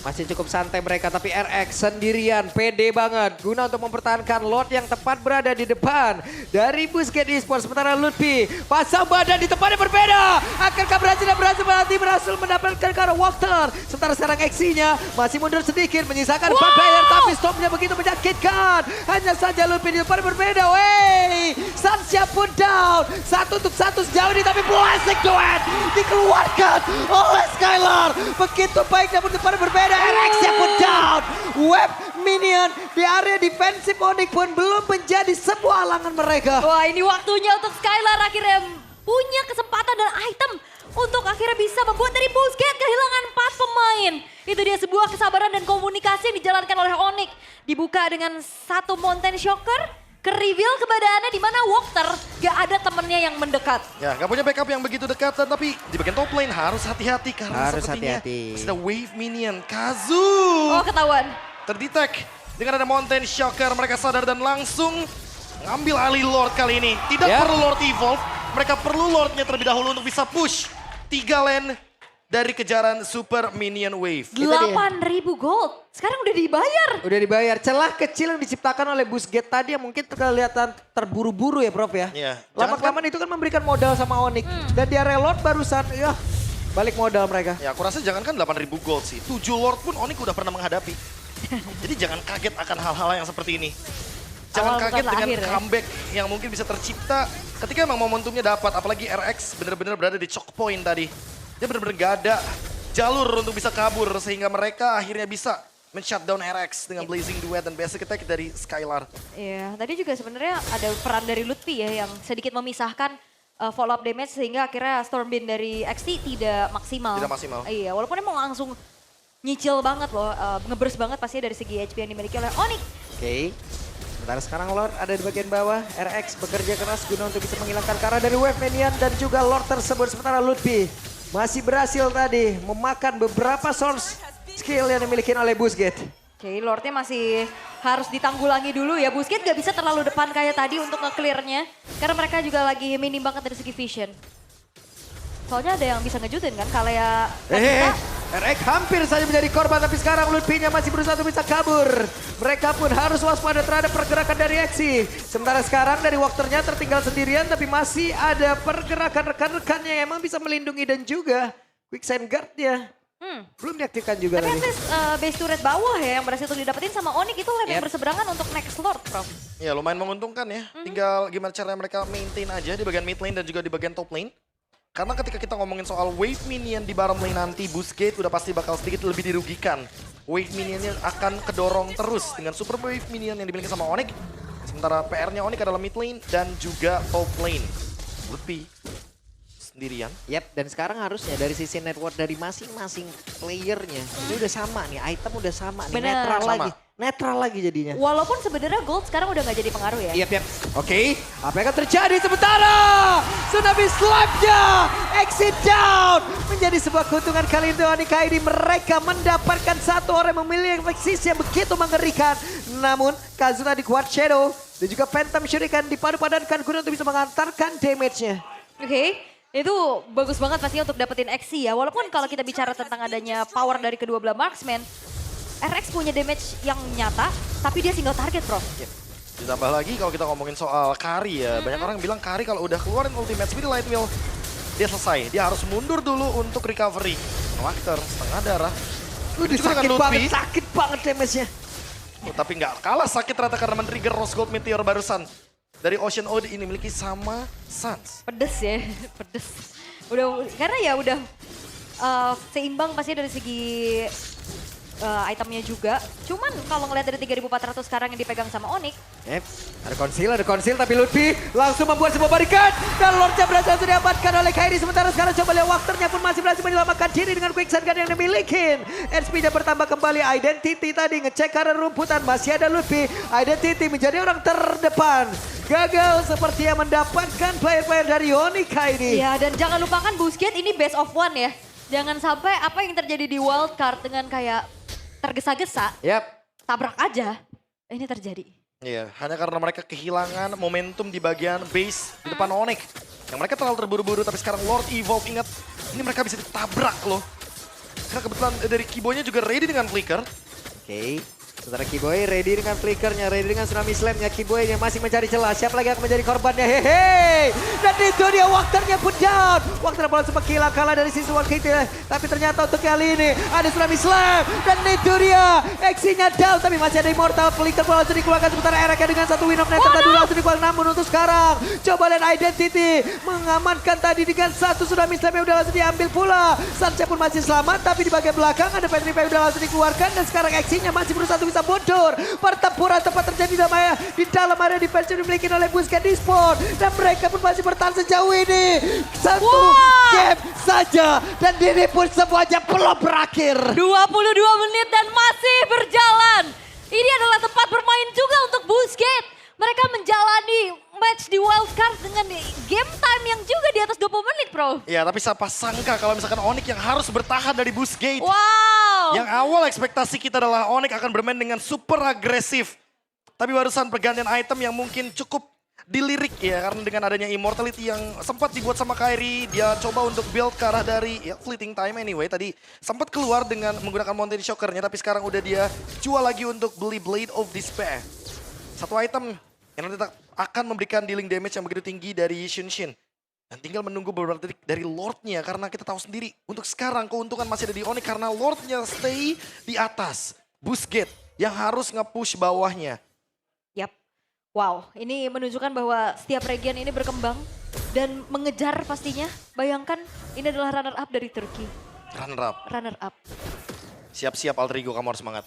S1: Masih cukup santai mereka, tapi RX sendirian, pede banget. Guna untuk mempertahankan Lord yang tepat berada di depan. Dari Busquets Esports, sementara Lutfi pasang badan di tempat yang berbeda. Akankah berhasil mendapatkan ke arah Walker. Sementara sekarang Exi-nya masih mundur sedikit, menyisakan 4 player. Tapi stopnya begitu menyakitkan. Hanya saja Lutfi di tempat yang berbeda. Wey, Sansya pun down. 1-1 sejauh ini, tapi Blazing Duet dikeluarkan oleh Skylar. Begitu baik namun di tempat yang berbeda. RX-nya pun down. Web minion di area defensif Onyx pun belum menjadi sebuah halangan mereka.
S2: Wah ini waktunya untuk Skylar akhirnya punya kesempatan dan item untuk akhirnya bisa membuat dari Busquets kehilangan 4 pemain. Itu dia sebuah kesabaran dan komunikasi yang dijalankan oleh Onyx. Dibuka dengan satu Mountain Shocker. Ke-reveal keberadaannya di mana Walker gak ada temennya yang mendekat.
S3: Ya, gak punya backup yang begitu dekat, tapi di bagian top lane harus hati-hati karena
S1: Harus
S3: sepertinya
S1: hati-hati.
S3: masih ada wave minion. Kazu
S2: Oh ketahuan.
S3: terdetek dengan ada Mountain Shocker. Mereka sadar dan langsung ngambil alih Lord kali ini. Tidak
S1: Ya.
S3: perlu Lord evolve, mereka perlu Lordnya terlebih dahulu untuk bisa push 3 lane dari kejaran Super Minion Wave.
S2: 8.000 gold. Sekarang udah dibayar.
S1: Udah dibayar. Celah kecil yang diciptakan oleh Busquets tadi yang mungkin kelihatan terburu-buru ya Prof ya.
S3: Iya.
S1: Lama-kelamaan itu kan memberikan modal sama Onyx. Dan di area Lord barusan ya balik modal mereka.
S3: Ya aku rasa jangankan 8.000 gold sih, 7 Lord pun Onyx udah pernah menghadapi. Jadi jangan kaget akan hal-hal yang seperti ini. Jangan
S2: Awal
S3: kaget
S2: bukan
S3: dengan
S2: akhir ya.
S3: comeback yang mungkin bisa tercipta ketika emang momentumnya dapat. Apalagi RX benar-benar berada di choke point tadi. Dia benar-benar gak ada jalur untuk bisa kabur sehingga mereka akhirnya bisa men-shutdown RX dengan Blazing Duet dan basic attack dari Skylar.
S2: Iya, tadi juga sebenarnya ada peran dari Lutfi ya yang sedikit memisahkan follow up damage sehingga akhirnya Stormwind dari XT tidak maksimal.
S3: Tidak maksimal.
S2: Iya, walaupun emang langsung nyicil banget loh, ngeburst banget pastinya dari segi HP yang dimiliki oleh Onyx.
S1: Oke. Sementara sekarang Lord ada di bagian bawah. RX bekerja keras guna untuk bisa menghilangkan Kara dari wave minion dan juga Lord tersebut. Sementara Lutfi masih berhasil tadi memakan beberapa source skill yang dimiliki oleh Busquets.
S2: Oke, Lordnya masih harus ditanggulangi dulu ya. Busquets gak bisa terlalu depan kayak tadi untuk nge-clearnya. Karena mereka juga lagi minim banget dari segi vision. Soalnya ada yang bisa ngejutin kan, kalau ya
S1: RX hampir saja menjadi korban tapi sekarang Lutfi-nya masih berusaha untuk bisa kabur. Mereka pun harus waspada terhadap pergerakan dari Exi. Sementara sekarang dari Walker-nya tertinggal sendirian tapi masih ada pergerakan rekan-rekannya yang emang bisa melindungi dan juga Quicksand Guard-nya. Belum diaktifkan juga
S2: Tapi
S1: tadi.
S2: at least base turret bawah ya yang berhasil didapetin sama Onyx itu lane yang berseberangan untuk next Lord, Prof.
S3: Ya lumayan menguntungkan ya. Tinggal gimana caranya mereka maintain aja di bagian mid lane dan juga di bagian top lane. Karena ketika kita ngomongin soal wave minion di bottom lane nanti, Boost Gate udah pasti bakal sedikit lebih dirugikan. Wave minionnya akan kedorong terus dengan super wave minion yang dimiliki sama Onyx. Sementara PR-nya Onyx adalah mid lane dan juga top lane. Lutfi sendirian.
S1: Yap, dan sekarang harusnya dari sisi network dari masing-masing playernya ini udah sama nih, item udah sama nih,
S2: Bener.
S1: netral
S3: Sama.
S1: lagi. Netral lagi jadinya.
S2: Walaupun sebenarnya gold sekarang udah nggak jadi pengaruh ya.
S1: Yap, yap. Oke, apa yang akan terjadi sementara? Tsunami Slap-nya exit down. Menjadi sebuah keuntungan kali ini Onyx KD. Mereka mendapatkan satu orang yang memiliki efektivitas yang begitu mengerikan. Namun, Kazuna di Quad Shadow dan juga Phantom Shuriken dipadu-padankan guna untuk bisa mengantarkan damage-nya.
S2: Oke, itu bagus banget pastinya untuk dapetin XC ya. Walaupun kalau kita bicara tentang adanya power dari kedua belah marksman, RX punya damage yang nyata, tapi dia single target, Bro.
S3: Ditambah lagi kalau kita ngomongin soal Kari ya. Banyak orang bilang Kari kalau udah keluarin ultimate speed light wheel, dia selesai. Dia harus mundur dulu untuk recovery. Wakter, setengah darah. Begitu juga dengan Lutfi.
S1: sakit banget damage-nya.
S3: Tapi nggak kalah sakit ternyata karena men-trigger Rose Gold Meteor barusan. Dari Ocean Ode ini miliki sama Suns.
S2: Pedes ya, pedes. Udah, karena ya udah seimbang pasti dari segi itemnya juga. Cuman kalau ngeliat dari 3.400 sekarang yang dipegang sama Onyx,
S1: Ada konsil tapi Lutfi langsung membuat sebuah barikat. Dan Lordnya berhasil diamankan oleh KD. Sementara sekarang coba lihat Wakternya pun masih berhasil menyelamatkan diri dengan quicksand gun yang dimiliki. SP-nya bertambah kembali. Identity tadi ngecek karena rumputan. Masih ada Lutfi. Identity menjadi orang terdepan. Gagal sepertinya mendapatkan player-player dari Onyx KD.
S2: ya dan jangan lupakan Busquets ini best of one ya. Jangan sampai apa yang terjadi di wildcard dengan kayak tergesa-gesa,
S1: Yap.
S2: tabrak aja, ini terjadi.
S3: Iya, hanya karena mereka kehilangan momentum di bagian base di depan Onyx. Yang mereka terlalu terburu-buru, tapi sekarang Lord Evolve, ingat, ini mereka bisa ditabrak loh. Karena kebetulan dari Kibonya juga ready dengan flicker.
S1: Oke. Sementara Kiboy ready dengan flickernya, ready dengan tsunami slamnya. Kiboy yang masih mencari celah. Siapa lagi akan menjadi korbannya? Hehe. Dan itu dia Wakternya pun down. Wakter bola sempat hilang kalah dari sisi one hit. Tapi ternyata untuk kali ini ada tsunami slam. Dan itu dia. Eksinya down. Tapi masih ada immortal. Flicker bola langsung dikeluarkan. Sementara Erika dengan satu win of net. Tadi langsung dikeluarkan. Namun untuk sekarang. Coba lihat Identity. Mengamankan tadi dengan satu tsunami slam yang udah langsung diambil pula. Sancha pun masih selamat. Tapi di bagian belakang ada Petrified udah langsung dikeluarkan. Dan sekarang eksinya masih berusaha bisa mundur. Pertempuran tempat terjadi di dalam area defense yang dimiliki oleh Busquets di spawn. Dan mereka pun masih bertahan sejauh ini. Satu game saja. Dan ini pun semuanya belum berakhir.
S2: 22 menit dan masih berjalan. Ini adalah tempat bermain juga untuk Busquets. Mereka menjalani match di wildcard dengan game time yang juga di atas 20 menit, Bro.
S3: Ya, tapi siapa sangka kalau misalkan Onyx yang harus bertahan dari Boost Gate.
S2: Wow.
S3: Yang awal ekspektasi kita adalah Onyx akan bermain dengan super agresif. Tapi barusan pergantian item yang mungkin cukup dilirik ya. Karena dengan adanya immortality yang sempat dibuat sama Kairi. Dia coba untuk build ke arah dari ya fleeting time anyway. Tadi sempat keluar dengan menggunakan Mountain Shockernya. Tapi sekarang udah dia jual lagi untuk beli Blade of Despair. Satu item yang nanti akan memberikan dealing damage yang begitu tinggi dari Shin. Dan tinggal menunggu beberapa detik dari Lordnya. Karena kita tahu sendiri untuk sekarang keuntungan masih ada di Onyx. Karena Lordnya stay di atas. Boost Gate yang harus nge-push bawahnya.
S2: Yap. Wow, ini menunjukkan bahwa setiap region ini berkembang dan mengejar pastinya. Bayangkan ini adalah runner up dari Turki.
S3: Runner up.
S2: Runner up.
S3: Siap-siap Alter Ego, kamu harus semangat.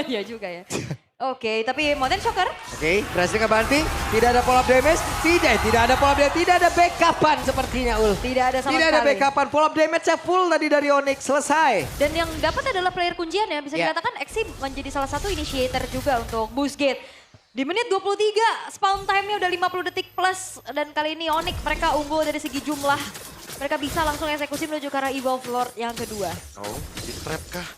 S2: Ya juga ya. Oke, tapi Mountain Shocker.
S1: Oke, berhasil ngebanting. Tidak ada follow up damage. Tidak ada follow up damage. Tidak ada backupan sepertinya Ul.
S2: Tidak ada sama
S1: Tidak ada
S2: sekali.
S1: backupan. Follow up damage-nya full tadi dari Onyx. Selesai.
S2: Dan yang dapat adalah player kuncian ya. Bisa
S1: Ya.
S2: dikatakan Exi menjadi salah satu initiator juga untuk Boost Gate. Di menit 23, spawn time-nya udah 50 detik plus. Dan kali ini Onyx mereka unggul dari segi jumlah. Mereka bisa langsung eksekusi menuju ke arah Evolve Lord yang kedua.
S3: Oh, di-trap kah?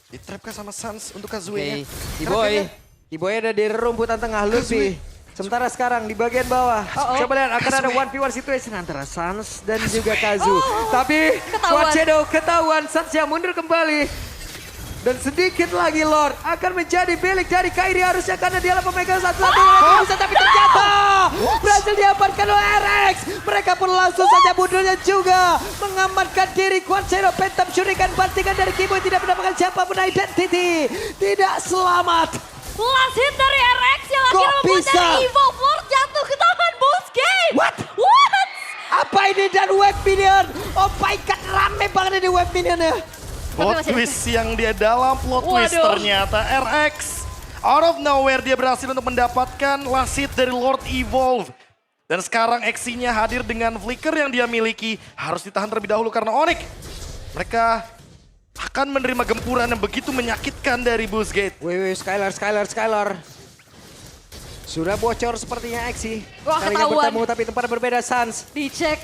S3: Di-trap kah sama Sans untuk Kazuya-nya?
S1: Kiboy. Kiboy ada di rumputan tengah Lutfi. Sementara sekarang di bagian bawah. Coba lihat akan ada 1v1 situation antara Sans dan juga Kazu. Tapi
S2: Ketahuan.
S1: Quad Shadow ketahuan. Sans yang mundur kembali. Dan sedikit lagi Lord akan menjadi milik dari Kairi harusnya karena dia pemegang satu-satu. Bisa tapi ternyata Berhasil diamankan oleh RX. Mereka pun langsung saja mundurnya juga. Mengamankan diri Quad Zero. Phantom Shuriken bantingan dari Kiboy. Tidak mendapatkan siapapun identity. Tidak selamat.
S2: Last hit dari RX yang
S1: Kok
S2: akhirnya membuat
S1: bisa?
S2: dari Evolve Lord jatuh ke tangan Busquets.
S1: What?
S2: What?
S1: Apa ini dan web minion? Oh my god, rame banget ini web minionnya.
S3: Plot
S2: masih-
S3: twist yang dia dalam plot twist
S2: Waduh.
S3: ternyata RX. Out of nowhere dia berhasil untuk mendapatkan last hit dari Lord Evolve. Dan sekarang Exinya hadir dengan flicker yang dia miliki. Harus ditahan terlebih dahulu karena Onyx. Mereka akan menerima gempuran yang begitu menyakitkan dari Busquets.
S1: Wih, Skylar. Sudah bocor sepertinya Exi.
S2: Wah,
S1: Kalinya
S2: ketahuan.
S1: bertemu tapi tempat berbeda Sans.
S2: Dicek.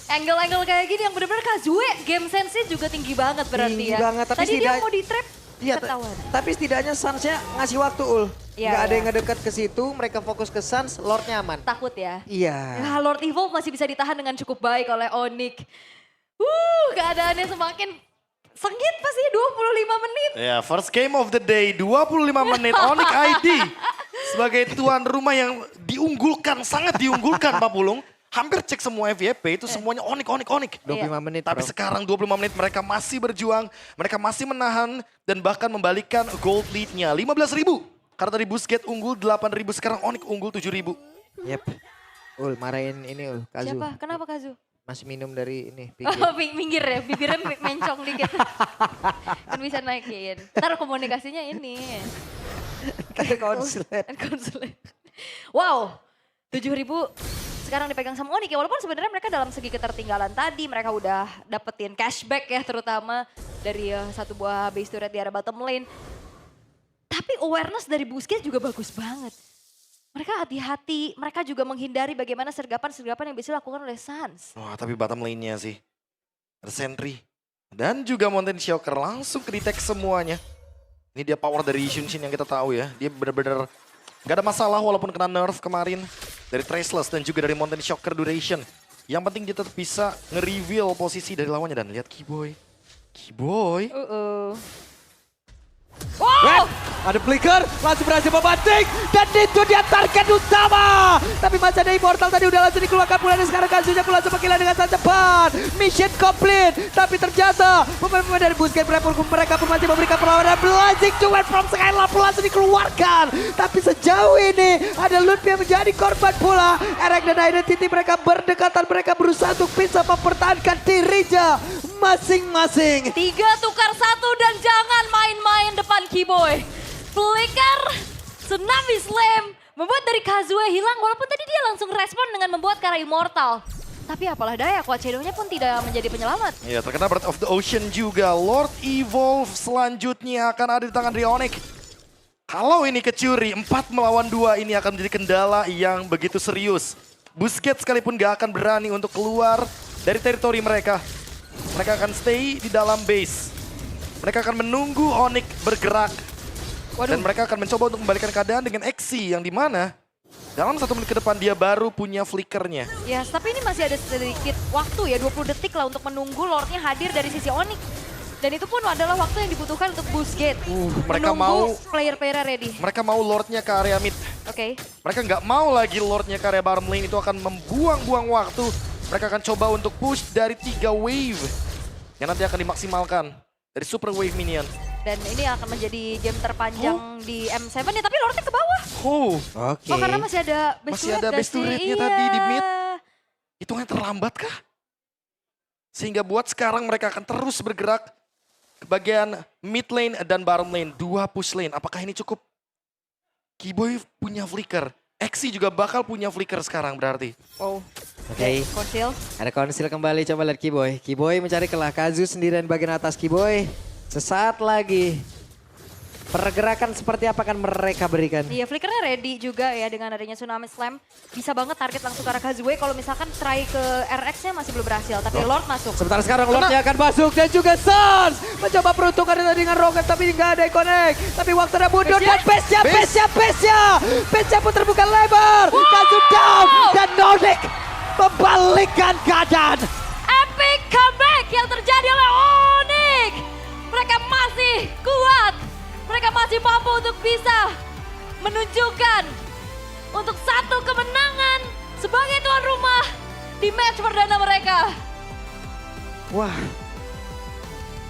S2: Angle-angle kayak gini yang benar-benar Kazue game sense-nya juga tinggi banget berarti
S1: Tinggi
S2: ya.
S1: banget, tapi
S2: Tadi dia
S1: tidak-
S2: mau di-trap,
S1: Iya,
S2: ketahuan.
S1: tapi setidaknya Sansnya ngasih waktu Ul.
S2: Iya,
S1: Nggak ada
S2: iya.
S1: yang ngedekat ke situ, mereka fokus ke Sans, Lord nyaman.
S2: Takut ya.
S1: Iya.
S2: Ya, Lord Evolve masih bisa ditahan dengan cukup baik oleh Onyx. Keadaannya semakin sengit pasti 25 menit.
S3: Ya, first game of the day, 25 menit Onyx ID. Sebagai tuan rumah yang diunggulkan, sangat diunggulkan Pak Pulung. Hampir cek semua FYP itu semuanya Onyx.
S1: 25 menit
S3: Tapi
S1: bro.
S3: sekarang 25 menit mereka masih berjuang, mereka masih menahan dan bahkan membalikan gold lead-nya 15.000. Karena tadi Busquets unggul 8.000, sekarang Onyx unggul 7.000.
S1: Yep. Ul, marahin ini Ul, Kazu.
S2: Siapa? Kenapa Kazu?
S1: Masih minum dari ini, pinggir.
S2: Oh, minggir ya, bibirnya mencong dikit. Kan bisa naikin. Ntar komunikasinya ini.
S1: Konslet.
S2: Konsulen. Wow, 7.000 sekarang dipegang sama Onyx ya. Walaupun sebenarnya mereka dalam segi ketertinggalan tadi, mereka udah dapetin cashback ya terutama dari satu buah base turret di area bottom lane. Tapi awareness dari Busquets juga bagus banget. Mereka hati-hati, mereka juga menghindari bagaimana sergapan-sergapan yang bisa dilakukan oleh Sans.
S3: Wah, tapi bottom lane-nya sih. Ada Sentry. Dan juga Mountain Shocker langsung ke-detect semuanya. Ini dia power dari Xunshin yang kita tahu ya. Dia benar-benar gak ada masalah walaupun kena nerf kemarin. Dari Traceless dan juga dari Mountain Shocker Duration. Yang penting dia tetap bisa nge-reveal posisi dari lawannya. Dan lihat Kiboy.
S1: Web, ada flicker, langsung berhasil membanting. Dan itu dia target utama. Tapi masih ada Immortal tadi udah langsung dikeluarkan pula. Dan sekarang kasusnya pun langsung menggila dengan sangat cepat. Mission complete. Tapi ternyata pemain-pemain dari Busquets mereka pun masih memberikan perlawanan. Blazing Duet from Skylar pun langsung dikeluarkan. Tapi sejauh ini ada Ludwig yang menjadi korban pula. RX dan Identity mereka berdekatan. Mereka berusaha untuk bisa mempertahankan dirinya masing-masing.
S2: 3 tukar 1 dan jangan main-main depan Kiboy. Flicker, Tsunami Slam, membuat dari Kazue hilang walaupun tadi dia langsung respon dengan membuat Kara Immortal. Tapi apalah daya, Quad Shadow-nya pun tidak menjadi penyelamat.
S3: Ya, terkena Breath of the Ocean juga. Lord Evolve selanjutnya akan ada di tangan dari Onyx. Kalau ini kecuri, 4 melawan 2 ini akan menjadi kendala yang begitu serius. Busquets sekalipun gak akan berani untuk keluar dari teritori mereka. Mereka akan stay di dalam base. Mereka akan menunggu Onyx bergerak. Dan mereka akan mencoba untuk membalikan keadaan dengan Exi yang dimana dalam 1 menit ke depan dia baru punya flickernya.
S2: Ya, tapi ini masih ada sedikit waktu ya, 20 detik lah untuk menunggu Lordnya hadir dari sisi Onyx. Dan itu pun adalah waktu yang dibutuhkan untuk Busquets.
S3: Mereka
S2: menunggu
S3: mau
S2: player-player ready.
S3: mereka mau Lordnya ke area mid.
S2: Oke.
S3: Mereka nggak mau lagi Lordnya ke area bottom lane, itu akan membuang-buang waktu. Mereka akan coba untuk push dari 3 wave yang nanti akan dimaksimalkan dari super wave minion.
S2: Dan ini akan menjadi game terpanjang di M7 ya, tapi Lordnya ke bawah.
S1: Oke.
S2: Oh, karena masih ada base
S3: Masih
S2: turret
S3: ada
S2: nggak
S3: base
S2: sih?
S3: turretnya
S2: Iya.
S3: tadi di mid. Hitungannya terlambat kah? Sehingga buat sekarang mereka akan terus bergerak ke bagian mid lane dan bottom lane. 2 push lane, apakah ini cukup? Kiboy punya flicker. Exi juga bakal punya flicker sekarang berarti.
S2: Oh,
S1: Oke.
S2: konsil.
S1: Ada konsil kembali, coba lihat Kiboy. Kiboy mencari kelah, Kazu sendirian bagian atas Kiboy. Sesaat lagi. Pergerakan seperti apa akan mereka berikan?
S2: Iya, flickernya ready juga ya dengan adanya Tsunami Slam. Bisa banget target langsung ke arah Kazue. Kalau misalkan try ke RX-nya masih belum berhasil, tapi Lord masuk.
S1: Sebentar sekarang Lordnya akan masuk dan juga Sans mencoba peruntungan dengan roket tapi nggak ada yang connect. Tapi waktunya mundur dan Base-nya pun terbuka lebar. Kazu down dan Nordic membalikkan keadaan.
S2: Epic comeback yang terjadi oleh Onyx. Mereka masih kuat. Mereka masih mampu untuk bisa menunjukkan untuk satu kemenangan sebagai tuan rumah di match perdana mereka.
S1: Wah,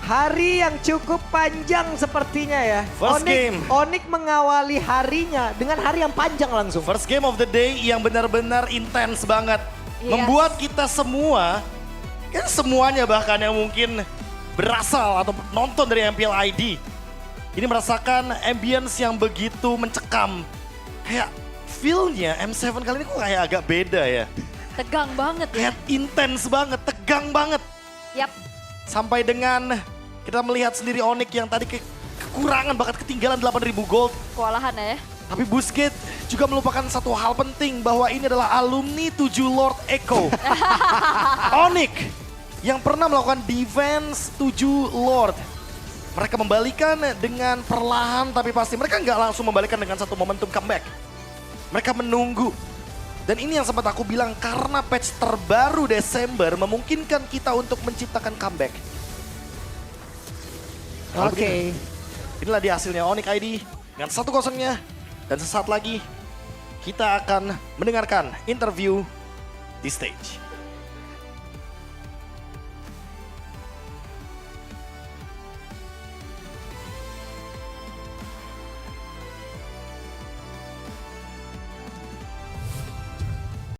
S1: hari yang cukup panjang sepertinya ya.
S3: First game.
S1: Onyx mengawali harinya dengan hari yang panjang langsung.
S3: First game of the day yang benar-benar intens banget.
S2: Yes.
S3: Membuat kita semua, kan semuanya bahkan yang mungkin berasal atau nonton dari MPL ID. Ini merasakan ambience yang begitu mencekam. Kayak feel-nya M7 kali ini kok kayak agak beda ya.
S2: Tegang banget ya.
S3: Kayak intens banget, tegang banget.
S2: Yap.
S3: Sampai dengan kita melihat sendiri Onyx yang tadi kekurangan bahkan ketinggalan 8.000 gold.
S2: Kewalahan ya.
S3: Tapi Busquets juga melupakan satu hal penting bahwa ini adalah alumni 7 Lord Echo. Onyx yang pernah melakukan defense 7 Lord. Mereka membalikan dengan perlahan tapi pasti. Mereka nggak langsung membalikan dengan satu momentum comeback. Mereka menunggu. Dan ini yang sempat aku bilang karena patch terbaru Desember memungkinkan kita untuk menciptakan comeback.
S1: Oke.
S3: Inilah dia hasilnya Onyx ID dengan 1-0-nya. Dan sesaat lagi kita akan mendengarkan interview di stage.